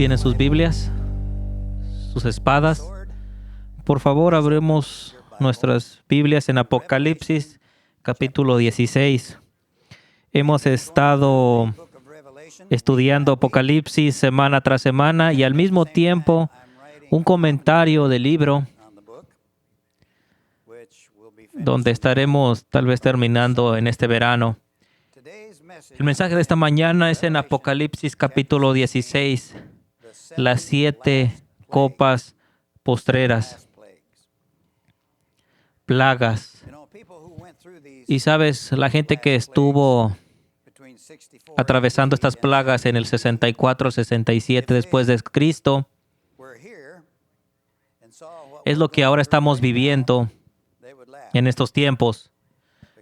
¿Tienen sus Biblias? ¿Sus espadas? Por favor, abremos nuestras Biblias en Apocalipsis, capítulo 16. Hemos estado estudiando Apocalipsis semana tras semana y al mismo tiempo un comentario del libro donde estaremos tal vez terminando en este verano. El mensaje de esta mañana es en Apocalipsis capítulo 16, las 7 copas postreras, plagas. Y sabes, la gente que estuvo atravesando estas plagas en el 64-67 después de Cristo, es lo que ahora estamos viviendo en estos tiempos,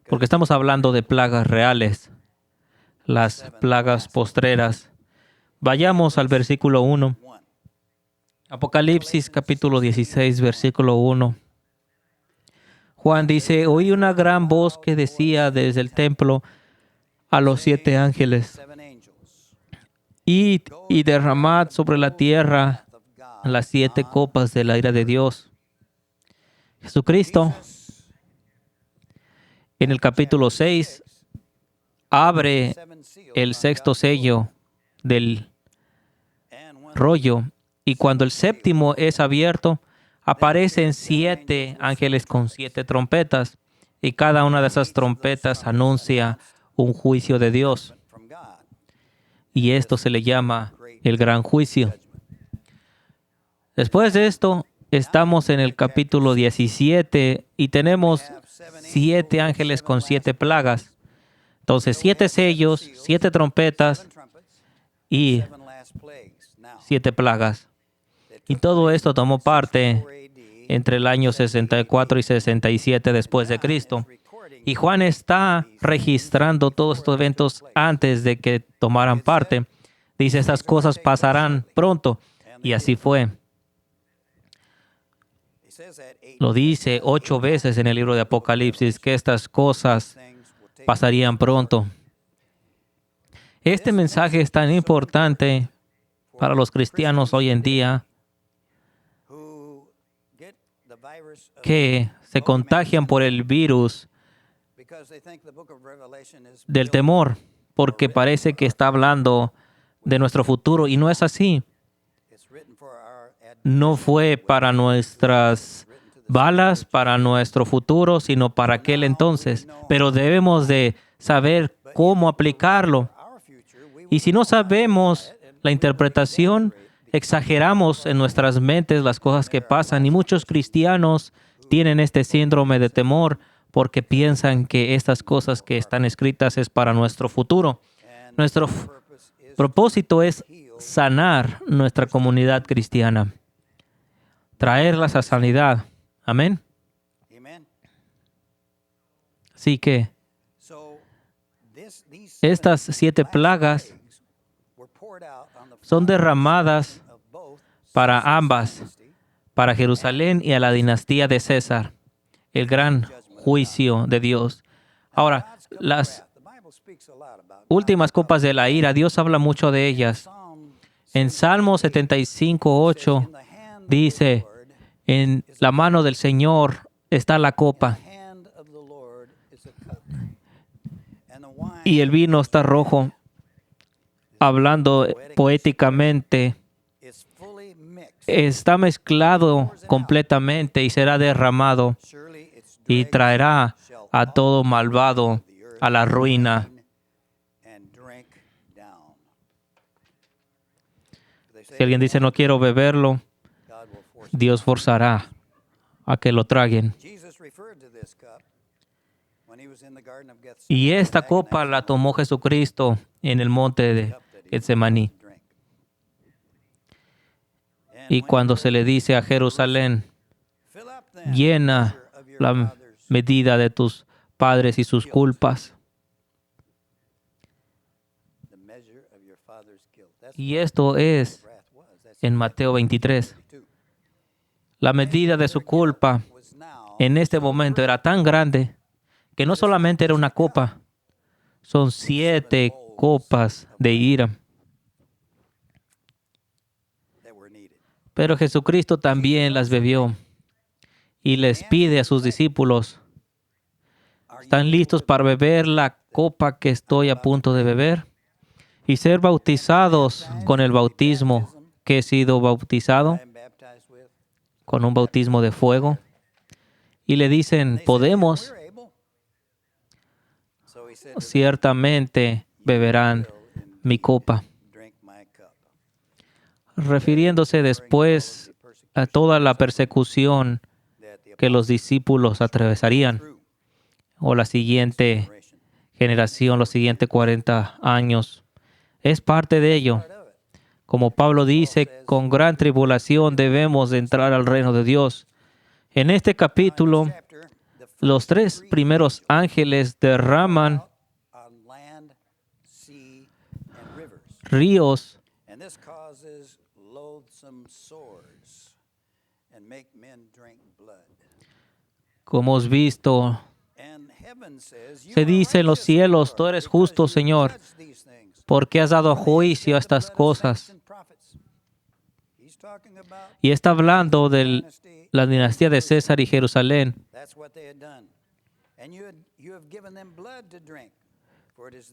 porque estamos hablando de plagas reales, las plagas postreras. Vayamos al versículo 1. Apocalipsis capítulo 16, versículo 1. Juan dice: oí una gran voz que decía desde el templo a los 7 ángeles: id y derramad sobre la tierra las 7 copas de la ira de Dios. Jesucristo, en el capítulo 6, abre el 6º sello del rollo, y cuando el 7º es abierto, aparecen 7 ángeles con 7 trompetas, y cada una de esas trompetas anuncia un juicio de Dios. Y esto se le llama el gran juicio. Después de esto, estamos en el capítulo 17 y tenemos 7 ángeles con 7 plagas. Entonces, 7 sellos, 7 trompetas y 7 plagas. Y todo esto tomó parte entre el año 64 y 67 después de Cristo. Y Juan está registrando todos estos eventos antes de que tomaran parte. Dice, estas cosas pasarán pronto. Y así fue. Lo dice 8 veces en el libro de Apocalipsis, que estas cosas pasarían pronto. Este mensaje es tan importante para los cristianos hoy en día que se contagian por el virus del temor, porque parece que está hablando de nuestro futuro y no es así. No fue para nuestras balas, para nuestro futuro, sino para aquel entonces. Pero debemos de saber cómo aplicarlo. Y si no sabemos la interpretación, exageramos en nuestras mentes las cosas que pasan. Y muchos cristianos tienen este síndrome de temor porque piensan que estas cosas que están escritas es para nuestro futuro. Nuestro propósito es sanar nuestra comunidad cristiana, traerlas a sanidad. Amén. Así que estas 7 plagas son derramadas para ambas, para Jerusalén y a la dinastía de César, el gran juicio de Dios. Ahora, las últimas copas de la ira, Dios habla mucho de ellas. En Salmo 75:8 dice, en la mano del Señor está la copa y el vino está rojo, hablando poéticamente. Está mezclado completamente y será derramado y traerá a todo malvado a la ruina. Si alguien dice no quiero beberlo, Dios forzará a que lo traguen. Y esta copa la tomó Jesucristo en el monte de Getsemaní. Y cuando se le dice a Jerusalén, llena la medida de tus padres y sus culpas. Y esto es en Mateo 23. La medida de su culpa en este momento era tan grande que no solamente era una copa, son 7 copas de ira. Pero Jesucristo también las bebió y les pide a sus discípulos, ¿están listos para beber la copa que estoy a punto de beber? Y ser bautizados con el bautismo que he sido bautizado, con un bautismo de fuego. Y le dicen, podemos, ciertamente beberán mi copa. Refiriéndose después a toda la persecución que los discípulos atravesarían, o la siguiente generación, los siguientes 40 años. Es parte de ello. Como Pablo dice, con gran tribulación debemos de entrar al reino de Dios. En este capítulo, los 3 primeros ángeles derraman ríos como hemos visto. Se dice en los cielos, tú eres justo, Señor, porque has dado juicio a estas cosas. Y está hablando de la dinastía de César y Jerusalén.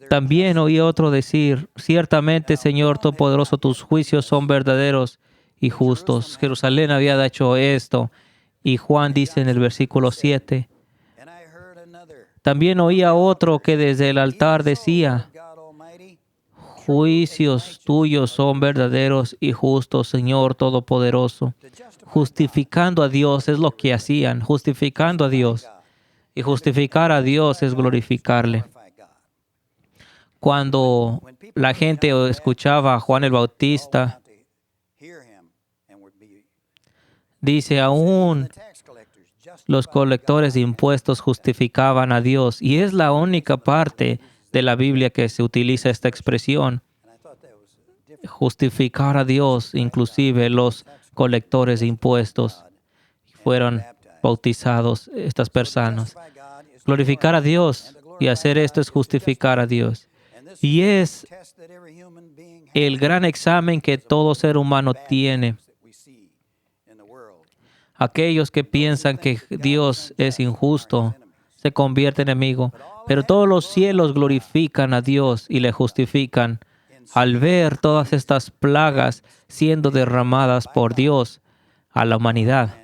También oí otro decir, ciertamente, Señor Todopoderoso, tus juicios son verdaderos y justos. Jerusalén había hecho esto. Y Juan dice en el versículo 7, también oía otro que desde el altar decía, juicios tuyos son verdaderos y justos, Señor Todopoderoso. Justificando a Dios es lo que hacían, justificando a Dios. Y justificar a Dios es glorificarle. Cuando la gente escuchaba a Juan el Bautista, dice, aún los colectores de impuestos justificaban a Dios. Y es la única parte de la Biblia que se utiliza esta expresión. Justificar a Dios, inclusive los colectores de impuestos fueron bautizados, estas personas. Glorificar a Dios y hacer esto es justificar a Dios. Y es el gran examen que todo ser humano tiene. Aquellos que piensan que Dios es injusto se convierten en enemigo, pero todos los cielos glorifican a Dios y le justifican al ver todas estas plagas siendo derramadas por Dios a la humanidad.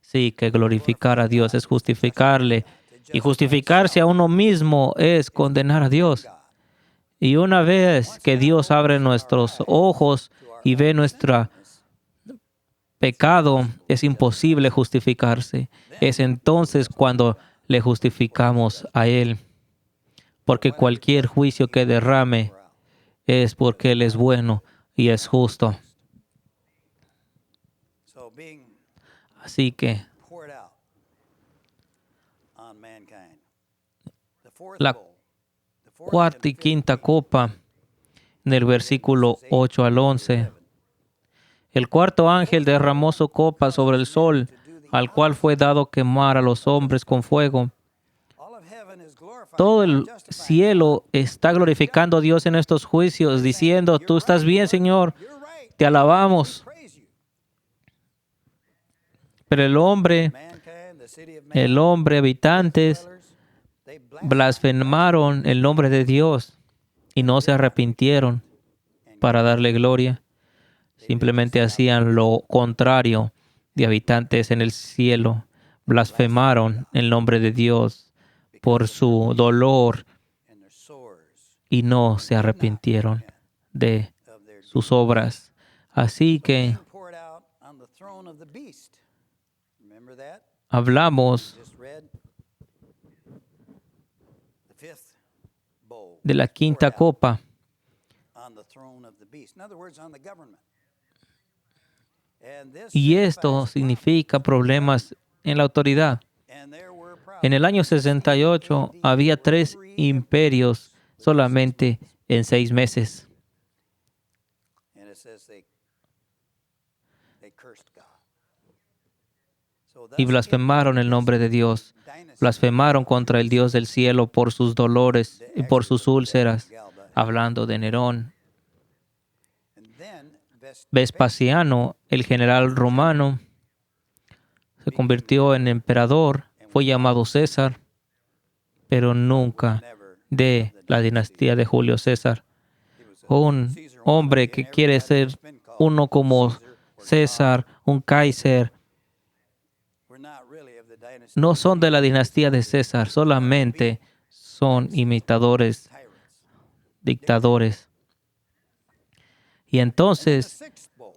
Sí, que glorificar a Dios es justificarle, y justificarse a uno mismo es condenar a Dios. Y una vez que Dios abre nuestros ojos y ve nuestro pecado, es imposible justificarse. Es entonces cuando le justificamos a Él. Porque cualquier juicio que derrame es porque Él es bueno y es justo. Así que la cuarta y quinta copa, en el versículo 8 al 11. El cuarto ángel derramó su copa sobre el sol, al cual fue dado quemar a los hombres con fuego. Todo el cielo está glorificando a Dios en estos juicios, diciendo, tú estás bien, Señor, te alabamos. Pero el hombre, habitantes, blasfemaron el nombre de Dios y no se arrepintieron para darle gloria. Simplemente hacían lo contrario de habitantes en el cielo. Blasfemaron el nombre de Dios por su dolor y no se arrepintieron de sus obras. Así que hablamos de la quinta copa. Y esto significa problemas en la autoridad. En el año 68 había 3 imperios solamente en 6 meses. Y blasfemaron el nombre de Dios. Blasfemaron contra el Dios del cielo por sus dolores y por sus úlceras, hablando de Nerón. Vespasiano, el general romano, se convirtió en emperador, fue llamado César, pero nunca de la dinastía de Julio César. Un hombre que quiere ser uno como César, un Kaiser, no son de la dinastía de César, solamente son imitadores, dictadores. Y entonces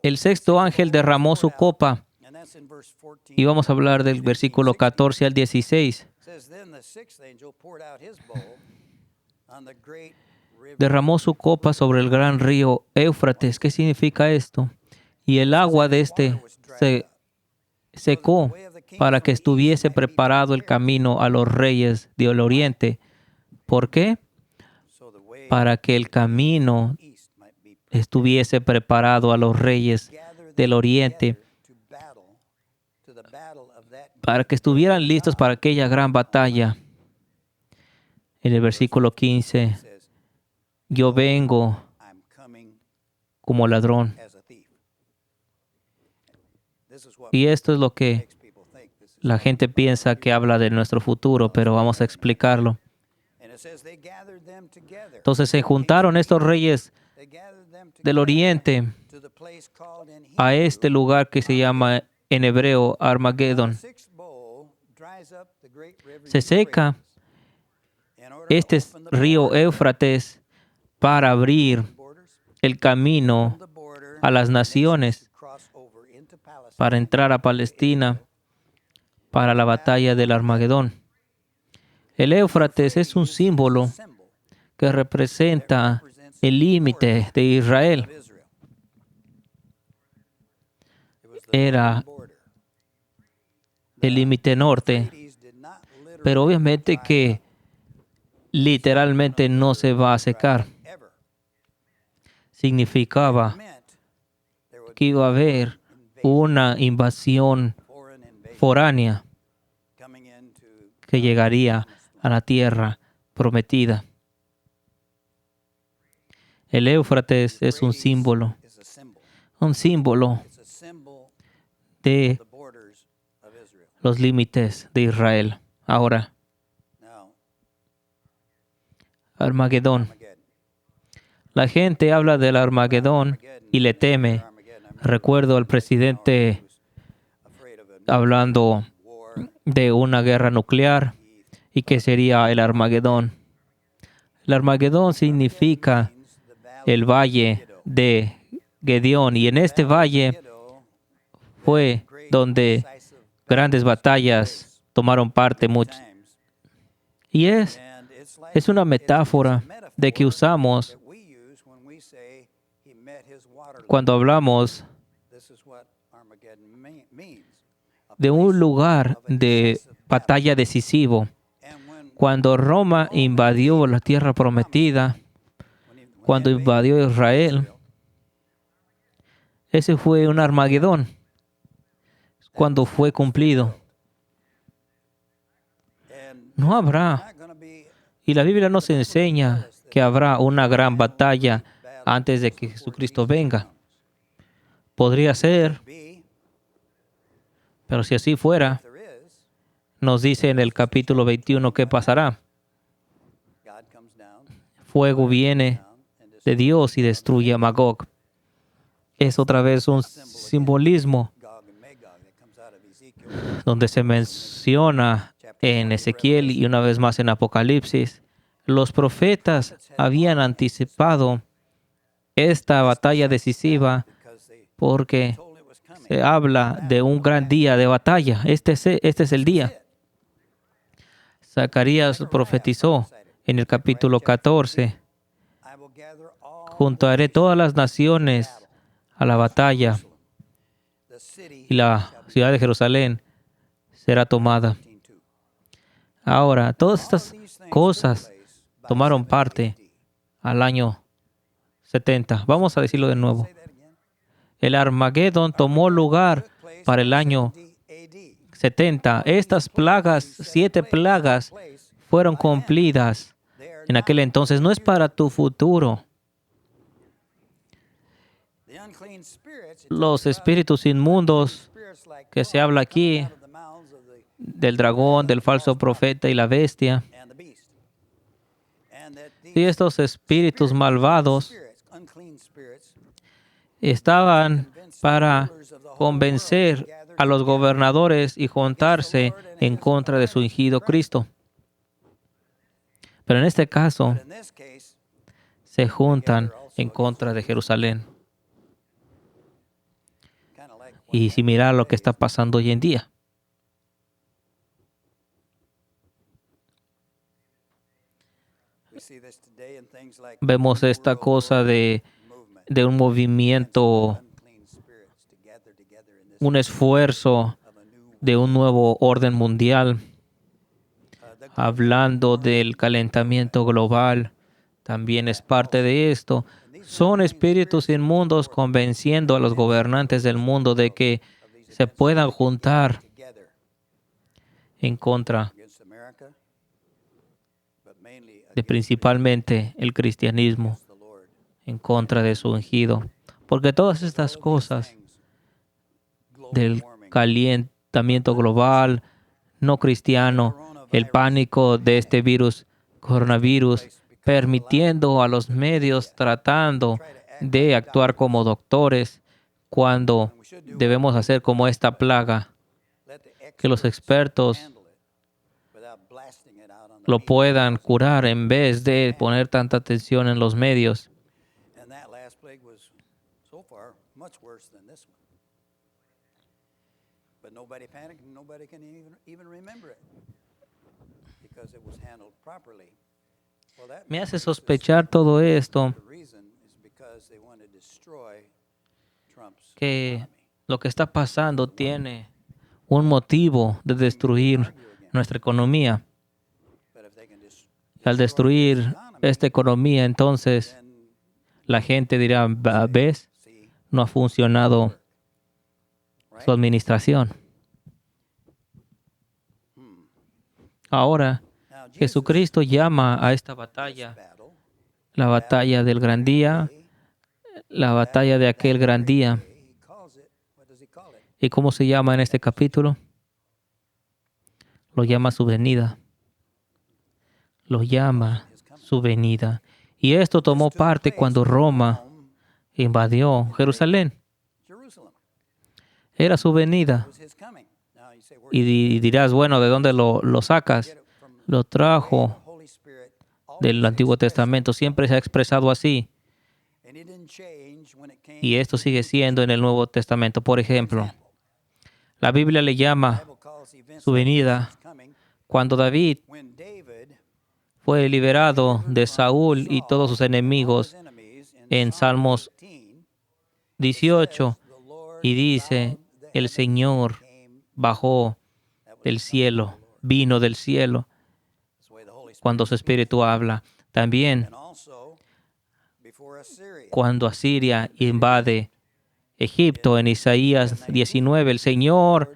el sexto ángel derramó su copa, y vamos a hablar del versículo 14 al 16. Derramó su copa sobre el gran río Éufrates. ¿Qué significa esto? Y el agua de este se secó para que estuviese preparado el camino a los reyes del oriente. ¿Por qué? Para que el camino estuviese preparado a los reyes del oriente, para que estuvieran listos para aquella gran batalla. En el versículo 15, yo vengo como ladrón. Y esto es lo que la gente piensa que habla de nuestro futuro, pero vamos a explicarlo. Entonces se juntaron estos reyes del oriente a este lugar que se llama en hebreo Armagedón. Se seca este río Éufrates para abrir el camino a las naciones, para entrar a Palestina, para la batalla del Armagedón. El Éufrates es un símbolo que representa el límite de Israel. Era el límite norte, pero obviamente que literalmente no se va a secar. Significaba que iba a haber una invasión foránea que llegaría a la tierra prometida. El Éufrates es un símbolo de los límites de Israel. Ahora, Armagedón. La gente habla del Armagedón y le teme. Recuerdo al presidente hablando de una guerra nuclear y que sería el Armagedón. El Armagedón significa el valle de Gedeón, y en este valle fue donde grandes batallas tomaron parte. Y es una metáfora de que usamos cuando hablamos de un lugar de batalla decisivo. Cuando Roma invadió la tierra prometida, cuando invadió Israel, ese fue un Armagedón, cuando fue cumplido. No habrá, y la Biblia nos enseña que habrá una gran batalla antes de que Jesucristo venga. Podría ser, pero si así fuera, nos dice en el capítulo 21 qué pasará. Fuego viene de Dios y destruye a Magog. Es otra vez un simbolismo donde se menciona en Ezequiel y una vez más en Apocalipsis. Los profetas habían anticipado esta batalla decisiva porque se habla de un gran día de batalla. Este es el día. Zacarías profetizó en el capítulo 14: juntaré todas las naciones a la batalla y la ciudad de Jerusalén será tomada. Ahora, todas estas cosas tomaron parte al año 70. Vamos a decirlo de nuevo. El Armagedón tomó lugar para el año 70. Estas plagas, 7 plagas, fueron cumplidas en aquel entonces. No es para tu futuro. los espíritus inmundos que se habla aquí, del dragón, del falso profeta y la bestia, y estos espíritus malvados estaban para convencer a los gobernadores y juntarse en contra de su ungido Cristo. Pero en este caso, se juntan en contra de Jerusalén. Y si mirar lo que está pasando hoy en día. Vemos esta cosa de un movimiento, un esfuerzo de un nuevo orden mundial, hablando del calentamiento global. También es parte de esto. Son espíritus inmundos convenciendo a los gobernantes del mundo de que se puedan juntar en contra de principalmente el cristianismo, en contra de su ungido. Porque todas estas cosas del calentamiento global, no cristiano, el pánico de este coronavirus, permitiendo a los medios tratando de actuar como doctores cuando debemos hacer como esta plaga, que los expertos lo puedan curar en vez de poner tanta atención en los medios. Me hace sospechar todo esto, que lo que está pasando tiene un motivo de destruir nuestra economía. Al destruir esta economía, entonces la gente dirá, ¿ves? No ha funcionado su administración. Ahora, Jesucristo llama a esta batalla la batalla del gran día, la batalla de aquel gran día. ¿Y cómo se llama en este capítulo? Lo llama su venida. Lo llama su venida. Y esto tomó parte cuando Roma invadió Jerusalén. Era su venida. Y dirás, bueno, ¿de dónde lo sacas? Lo trajo del Antiguo Testamento. Siempre se ha expresado así. Y esto sigue siendo en el Nuevo Testamento. Por ejemplo, la Biblia le llama su venida cuando David fue liberado de Saúl y todos sus enemigos en Salmos 18, y dice, el Señor bajó del cielo, vino del cielo, cuando su espíritu habla. También cuando Asiria invade Egipto, en Isaías 19, el Señor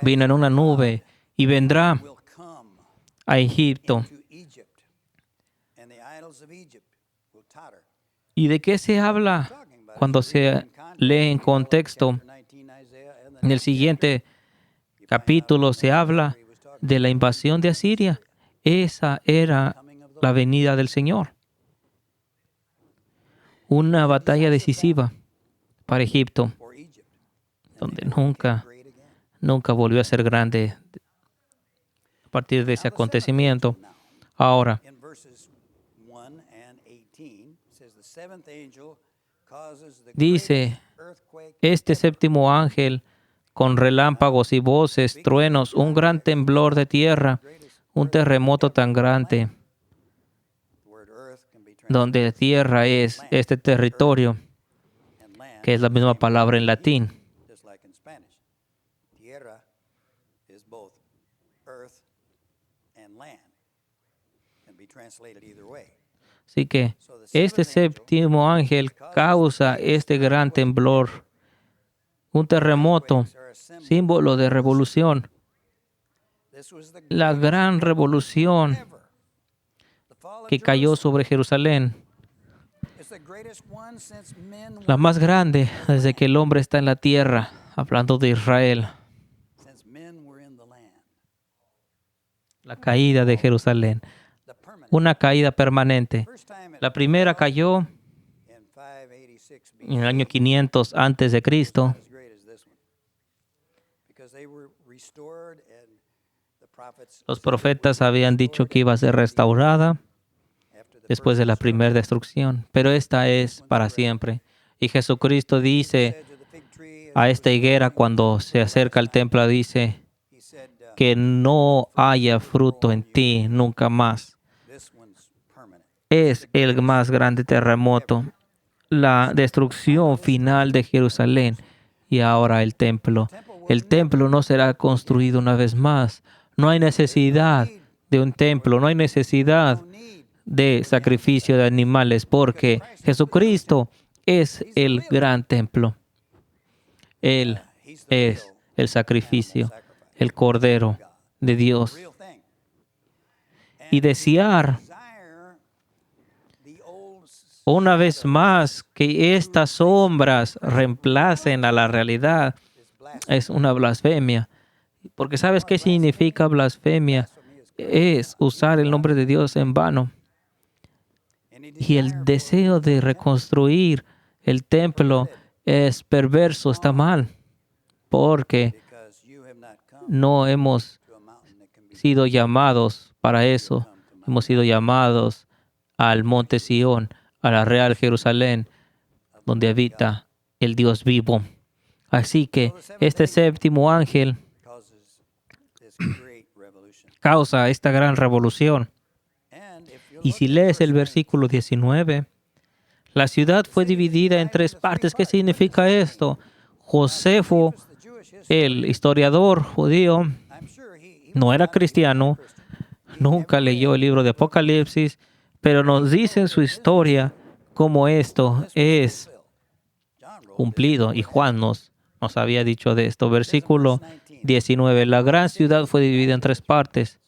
vino en una nube y vendrá a Egipto. ¿Y de qué se habla cuando se lee en contexto? En el siguiente capítulo se habla de la invasión de Asiria. Esa era la venida del Señor. Una batalla decisiva para Egipto, donde nunca volvió a ser grande a partir de ese acontecimiento. Ahora, dice, este séptimo ángel, con relámpagos y voces, truenos, un gran temblor de tierra, un terremoto tan grande, donde tierra es este territorio, que es la misma palabra en latín. Así que este séptimo ángel causa este gran temblor, un terremoto, símbolo de revolución. La gran revolución que cayó sobre Jerusalén La más grande desde que el hombre está en la tierra, hablando de Israel. La caída de Jerusalén. Una caída permanente. La primera cayó en el año 500 antes de Cristo. Los profetas habían dicho que iba a ser restaurada después de la primera destrucción, pero esta es para siempre. Y Jesucristo dice a esta higuera cuando se acerca al templo, dice que no haya fruto en ti nunca más. Es el más grande terremoto, la destrucción final de Jerusalén y ahora el templo. El templo no será construido una vez más. No hay necesidad de un templo, no hay necesidad de sacrificio de animales, porque Jesucristo es el gran templo. Él es el sacrificio, el Cordero de Dios. Y desear una vez más que estas sombras reemplacen a la realidad es una blasfemia. Porque ¿sabes qué significa blasfemia? Es usar el nombre de Dios en vano. Y el deseo de reconstruir el templo es perverso, está mal, porque no hemos sido llamados para eso. Hemos sido llamados al monte Sión, a la real Jerusalén, donde habita el Dios vivo. Así que este séptimo ángel causa esta gran revolución. Y si lees el versículo 19, la ciudad fue dividida en tres partes. ¿Qué significa esto? Josefo, el historiador judío, no era cristiano, nunca leyó el libro de Apocalipsis, pero nos dice en su historia cómo esto es cumplido. Y Juan nos había dicho de esto. Versículo 19. La gran ciudad fue dividida en tres partes.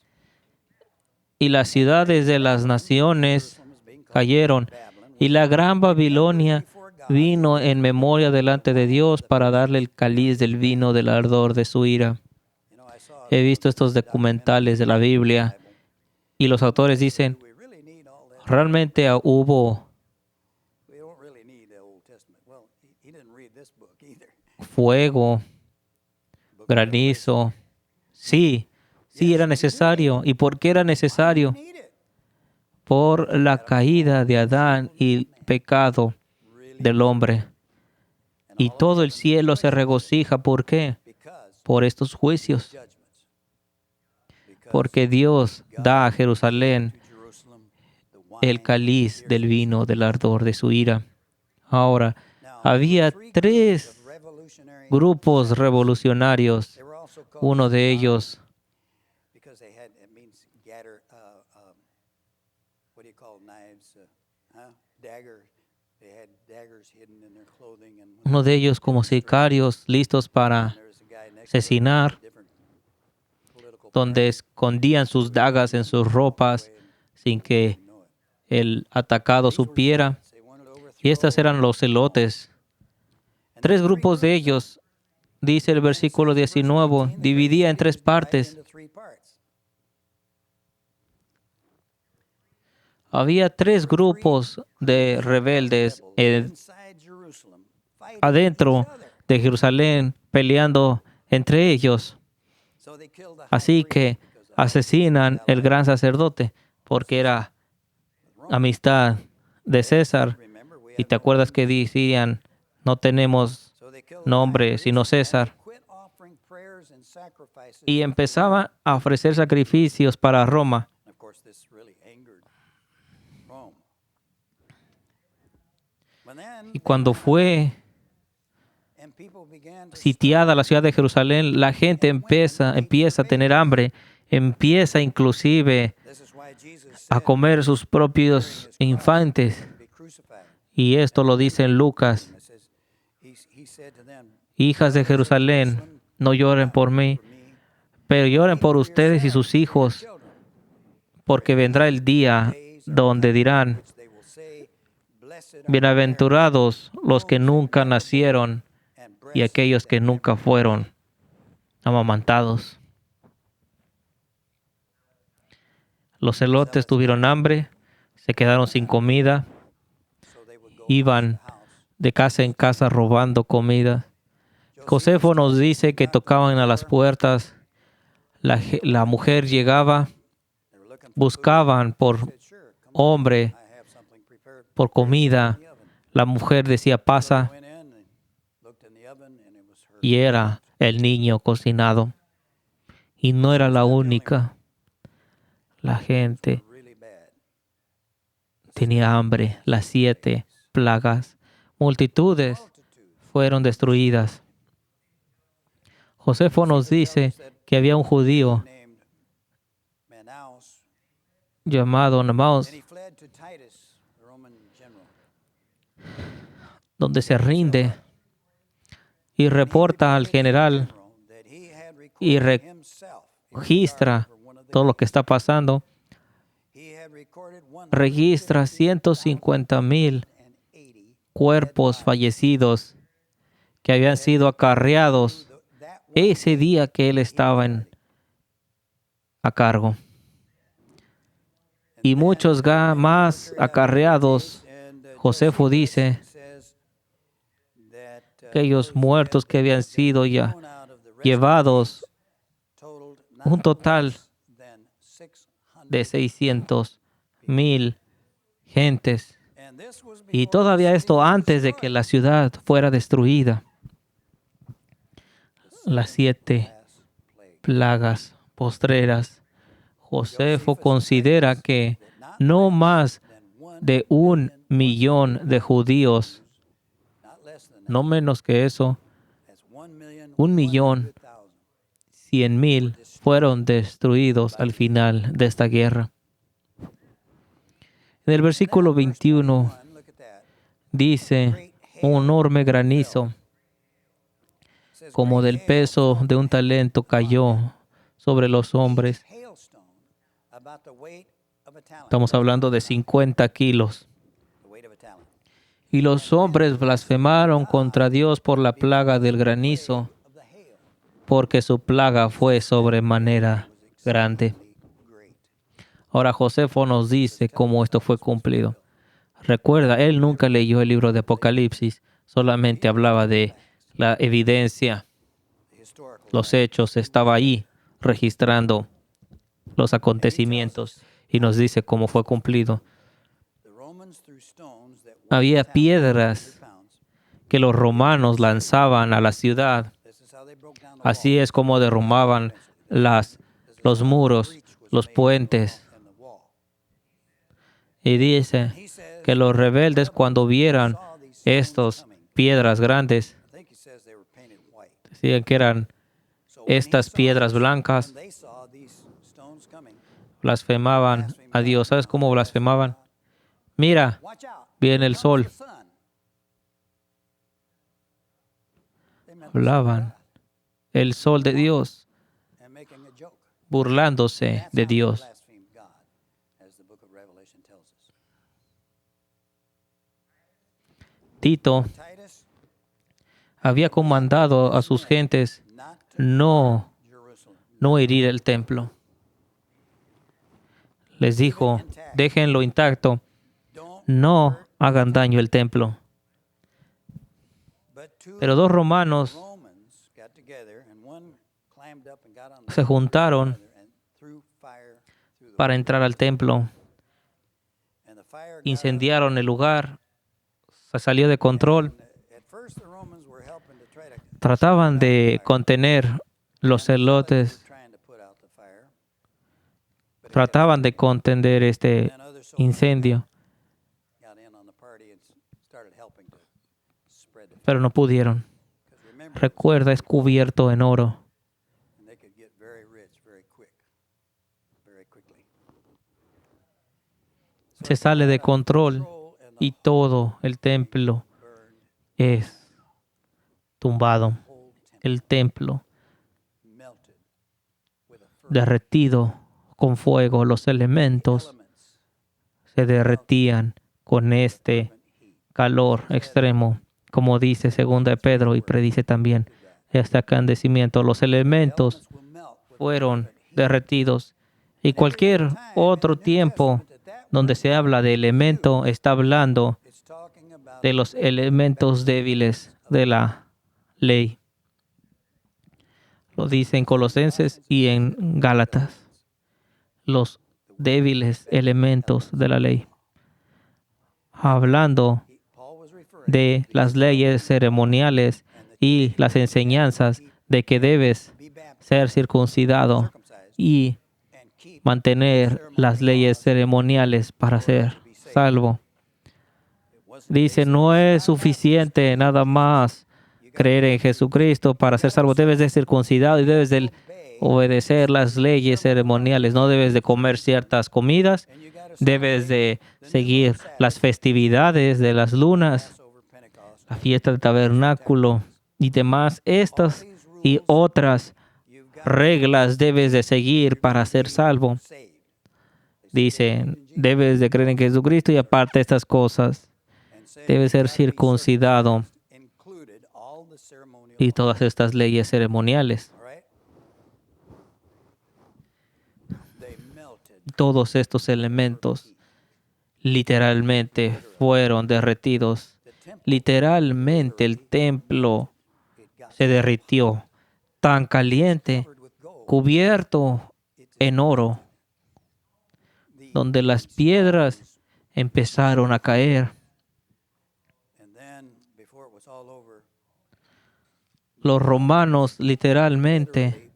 Y las ciudades de las naciones cayeron. Y la gran Babilonia vino en memoria delante de Dios para darle el cáliz del vino del ardor de su ira. He visto estos documentales de la Biblia y los autores dicen, realmente hubo fuego, granizo. Sí era necesario. ¿Y por qué era necesario? Por la caída de Adán y el pecado del hombre. Y todo el cielo se regocija. ¿Por qué? Por estos juicios. Porque Dios da a Jerusalén el cáliz del vino del ardor de su ira. Ahora, había tres grupos revolucionarios. Uno de ellos como sicarios listos para asesinar, donde escondían sus dagas en sus ropas sin que el atacado supiera. Y estos eran los celotes. Tres grupos de ellos, dice el versículo 19, dividía en tres partes. Había tres grupos de rebeldes adentro de Jerusalén peleando entre ellos. Así que asesinan el gran sacerdote porque era amistad de César. Y te acuerdas que decían, no tenemos nombre sino César. Y empezaban a ofrecer sacrificios para Roma. Y cuando fue sitiada la ciudad de Jerusalén, la gente empieza a tener hambre, empieza inclusive a comer sus propios infantes. Y esto lo dice en Lucas. Hijas de Jerusalén, no lloren por mí, pero lloren por ustedes y sus hijos, porque vendrá el día donde dirán, Bienaventurados los que nunca nacieron y aquellos que nunca fueron amamantados. Los celotes tuvieron hambre, se quedaron sin comida, iban de casa en casa robando comida. Josefo nos dice que tocaban a las puertas, la mujer llegaba, buscaban por hombre, por comida. La mujer decía, pasa, y era el niño cocinado. Y no era la única. La gente tenía hambre. Las 7 plagas. Multitudes fueron destruidas. Josefo nos dice que había un judío llamado Namaos, donde se rinde y reporta al general y registra todo lo que está pasando. Registra 150,000 cuerpos fallecidos que habían sido acarreados ese día que él estaba a cargo. Y muchos más acarreados. Josefo dice, aquellos muertos que habían sido ya llevados, un total de 600,000 gentes. Y todavía esto antes de que la ciudad fuera destruida. Las 7 plagas postreras. Josefo considera que no más de 1,000,000 de judíos, no menos que eso, 1,100,000 fueron destruidos al final de esta guerra. En el versículo 21 dice, un enorme granizo, como del peso de un talento, cayó sobre los hombres. Estamos hablando de 50 kilos. Y los hombres blasfemaron contra Dios por la plaga del granizo, porque su plaga fue sobremanera grande. Ahora Josefo nos dice cómo esto fue cumplido. Recuerda, él nunca leyó el libro de Apocalipsis, solamente hablaba de la evidencia, los hechos, estaba ahí registrando los acontecimientos y nos dice cómo fue cumplido. Había piedras que los romanos lanzaban a la ciudad. Así es como derrumbaban los muros, los puentes. Y dice que los rebeldes, cuando vieran estas piedras grandes, decían que eran estas piedras blancas, blasfemaban a Dios. ¿Sabes cómo blasfemaban? Mira, viene el sol. Hablaban el sol de Dios, burlándose de Dios. Tito había comandado a sus gentes no herir el templo. Les dijo, déjenlo intacto, no hagan daño al templo. Pero 2 romanos se juntaron para entrar al templo. Incendiaron el lugar, se salió de control. Trataban de contener los celotes, trataban de contener este incendio, pero no pudieron. Recuerda, es cubierto en oro. Se sale de control y todo el templo es tumbado. El templo derretido con fuego. Los elementos se derretían con este calor extremo, como dice segunda de Pedro y predice también este acontecimiento. Los elementos fueron derretidos y cualquier otro tiempo donde se habla de elemento está hablando de los elementos débiles de la ley. Lo dice en Colosenses y en Gálatas. Los débiles elementos de la ley. Hablando de las leyes ceremoniales y las enseñanzas de que debes ser circuncidado y mantener las leyes ceremoniales para ser salvo. Dice, no es suficiente nada más creer en Jesucristo para ser salvo. Debes de ser circuncidado y debes de obedecer las leyes ceremoniales. No debes de comer ciertas comidas. Debes de seguir las festividades de las lunas, la fiesta del tabernáculo y demás. Estas y otras reglas debes de seguir para ser salvo. Dice, debes de creer en Jesucristo y aparte de estas cosas, debes ser circuncidado y todas estas leyes ceremoniales. Todos estos elementos literalmente fueron derretidos. Literalmente el templo se derritió, tan caliente, cubierto en oro, donde las piedras empezaron a caer. Los romanos literalmente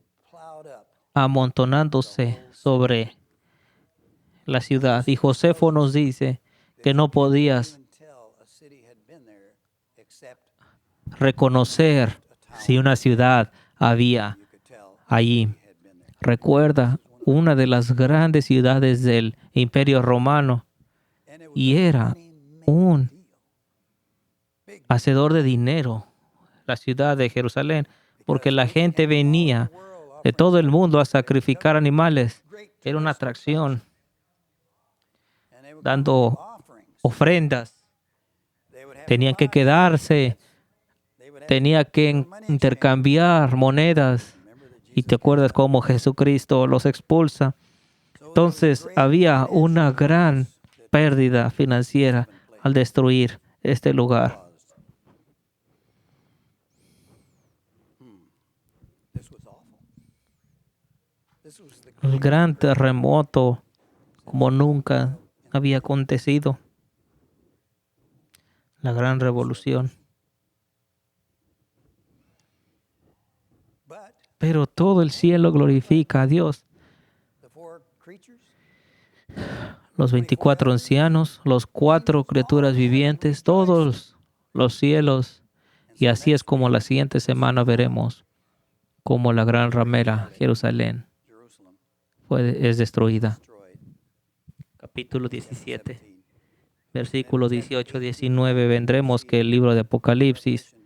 amontonándose sobre la ciudad. Y Josefo nos dice que no podías reconocer si una ciudad había allí. Recuerda, una de las grandes ciudades del Imperio Romano y era un hacedor de dinero, la ciudad de Jerusalén, porque la gente venía de todo el mundo a sacrificar animales. Era una atracción, dando ofrendas. Tenían que quedarse, tenía que intercambiar monedas. Y te acuerdas cómo Jesucristo los expulsa. Entonces había una gran pérdida financiera al destruir este lugar. El gran terremoto como nunca había acontecido. La gran revolución. Pero todo el cielo glorifica a Dios. Los 24 ancianos, los 4 criaturas vivientes, todos los cielos. Y así es como la siguiente semana veremos cómo la gran ramera, Jerusalén, es destruida. Capítulo 17, versículo 18-19. Vendremos que el libro de Apocalipsis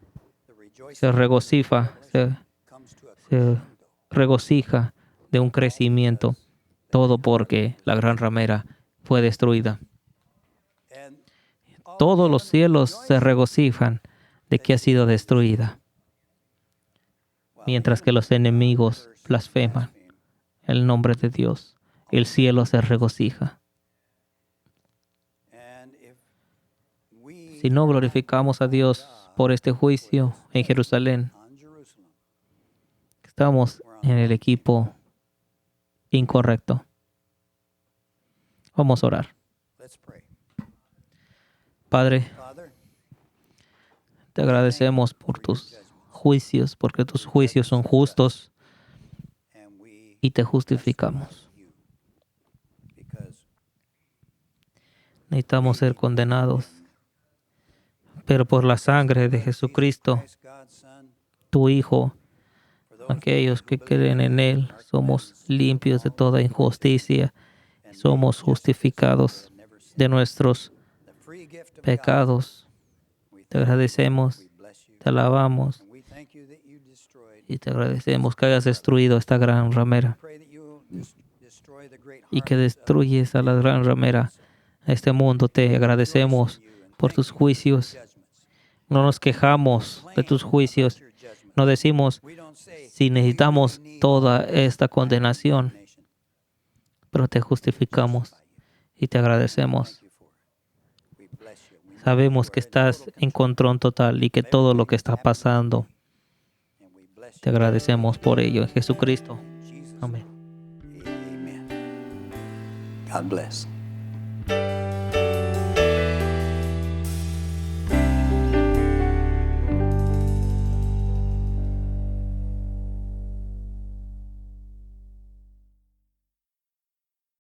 se regocija de un crecimiento. Todo porque la gran ramera fue destruida. Todos los cielos se regocijan de que ha sido destruida, mientras que los enemigos blasfeman el nombre de Dios. El cielo se regocija. Si no glorificamos a Dios por este juicio en Jerusalén, estamos en el equipo incorrecto. Vamos a orar. Padre, te agradecemos por tus juicios, porque tus juicios son justos y te justificamos. Necesitamos ser condenados, pero por la sangre de Jesucristo, tu Hijo, aquellos que creen en Él, somos limpios de toda injusticia, somos justificados de nuestros pecados. Te agradecemos, te alabamos y te agradecemos que hayas destruido esta gran ramera y que destruyes a la gran ramera. A este mundo te agradecemos por tus juicios. No nos quejamos de tus juicios. No decimos si necesitamos toda esta condenación, pero te justificamos y te agradecemos. Sabemos que estás en control total y que todo lo que está pasando, te agradecemos por ello en Jesucristo. Amén. God bless.